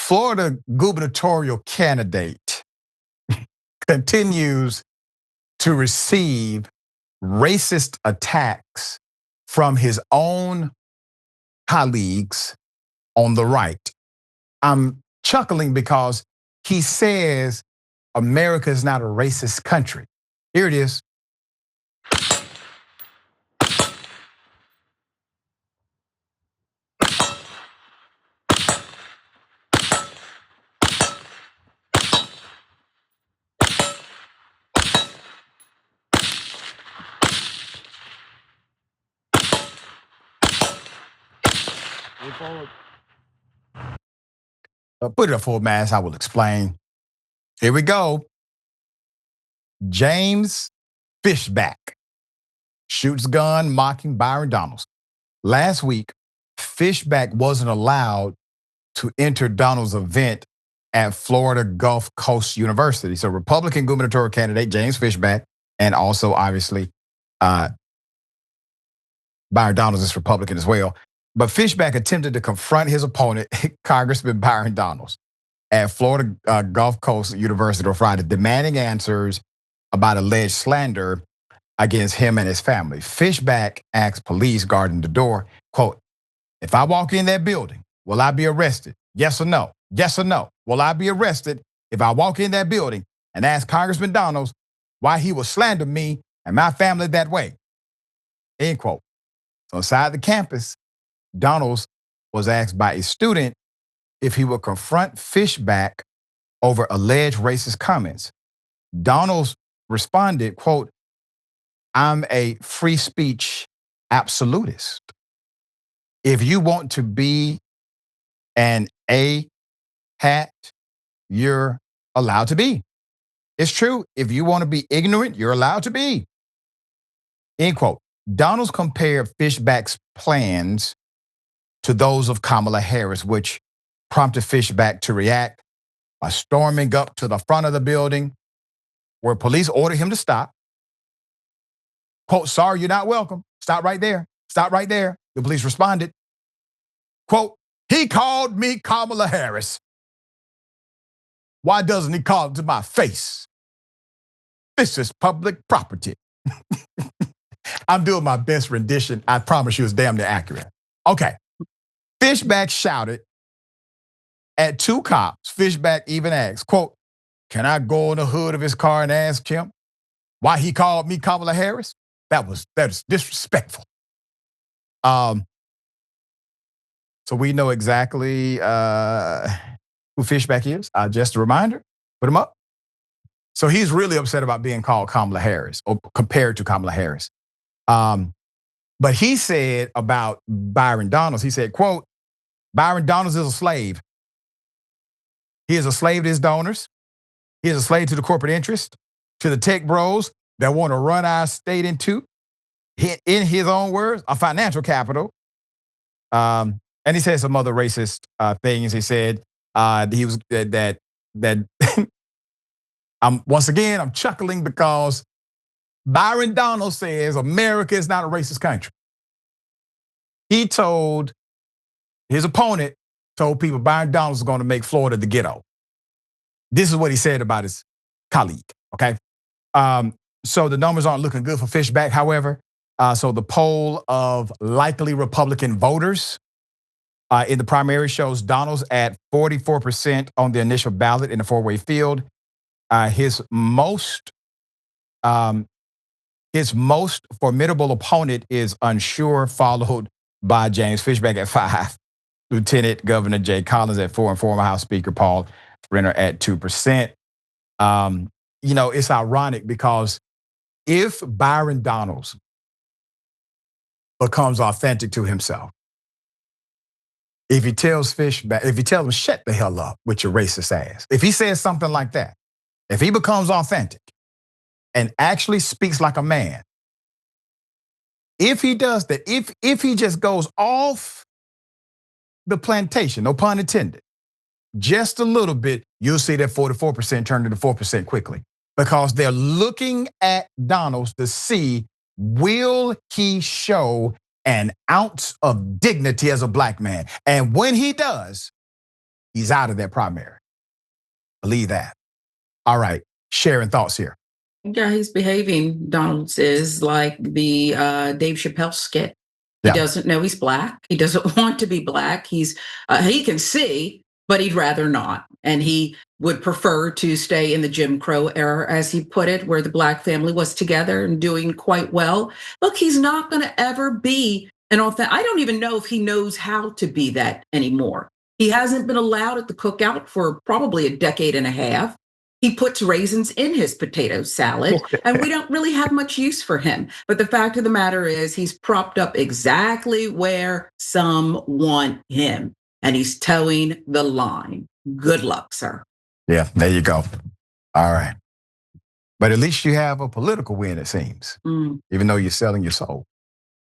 Florida gubernatorial candidate continues to receive racist attacks from his own colleagues on the right. I'm chuckling because he says America is not a racist country. Here it is. Put it up full mass, I will explain. Here we go. James Fishback shoots gun mocking Byron Donalds. Last week, Fishback wasn't allowed to enter Donalds' event at Florida Gulf Coast University. So Republican gubernatorial candidate James Fishback, and also obviously Byron Donalds is Republican as well. But Fishback attempted to confront his opponent, Congressman Byron Donalds, at Florida Gulf Coast University on Friday, demanding answers about alleged slander against him and his family. Fishback asked police guarding the door, quote, "If I walk in that building, will I be arrested? Yes or no? Yes or no? Will I be arrested if I walk in that building and ask Congressman Donalds why he would slander me and my family that way?" End quote. So inside the campus, Donalds was asked by a student if he would confront Fishback over alleged racist comments. Donalds responded, quote, "I'm a free speech absolutist. If you want to be an A-hat, you're allowed to be. It's true. If you want to be ignorant, you're allowed to be." End quote. Donalds compared Fishback's plans to those of Kamala Harris, which prompted Fishback to react by storming up to the front of the building where police ordered him to stop. Quote, "Sorry, you're not welcome. Stop right there. Stop right there." The police responded. Quote, "He called me Kamala Harris. Why doesn't he call it to my face? This is public property." I'm doing my best rendition. I promise you it's damn near accurate. Okay. Fishback shouted at two cops. Fishback even asked, quote, "Can I go in the hood of his car and ask him why he called me Kamala Harris?" That is disrespectful. So we know exactly who Fishback is. Just a reminder, put him up. So he's really upset about being called Kamala Harris or compared to Kamala Harris. But he said about Byron Donalds, he said, quote, "Byron Donalds is a slave. He is a slave to his donors. He is a slave to the corporate interest, to the tech bros that want to run our state into, in his own words, a financial capital." And he said some other racist things. He said he was that once again, I'm chuckling because Byron Donalds says America is not a racist country. He told his opponent, told people Byron Donalds is going to make Florida the ghetto. This is what he said about his colleague, okay? So the numbers aren't looking good for Fishback, however. So the poll of likely Republican voters in the primary shows Donalds at 44% on the initial ballot in the four-way field. His most formidable opponent is unsure, followed by James Fishback at 5, Lieutenant Governor Jay Collins at 4, and former House Speaker Paul Renner at 2%. It's ironic because if Byron Donalds becomes authentic to himself, if he tells Fishback, if he tells him, "Shut the hell up with your racist ass," if he says something like that, if he becomes authentic and actually speaks like a man, if he does that, if he just goes off the plantation, no pun intended, just a little bit, you'll see that 44% turn into 4% quickly, because they're looking at Donalds to see, will he show an ounce of dignity as a black man? And when he does, He's out of that primary. Believe that. All right, Sharon, thoughts here. Yeah, he's behaving, Donalds is like the Dave Chappelle skit. He doesn't know he's black. He doesn't want to be black. He can see, but he'd rather not. And he would prefer to stay in the Jim Crow era, as he put it, where the black family was together and doing quite well. Look, he's not going to ever be an authentic. I don't even know if he knows how to be that anymore. He hasn't been allowed at the cookout for probably a decade and a half. He puts raisins in his potato salad, and we don't really have much use for him. But the fact of the matter is, he's propped up exactly where some want him, and he's towing the line. Good luck, sir. Yeah, there you go. All right. But at least you have a political win, it seems, even though you're selling your soul.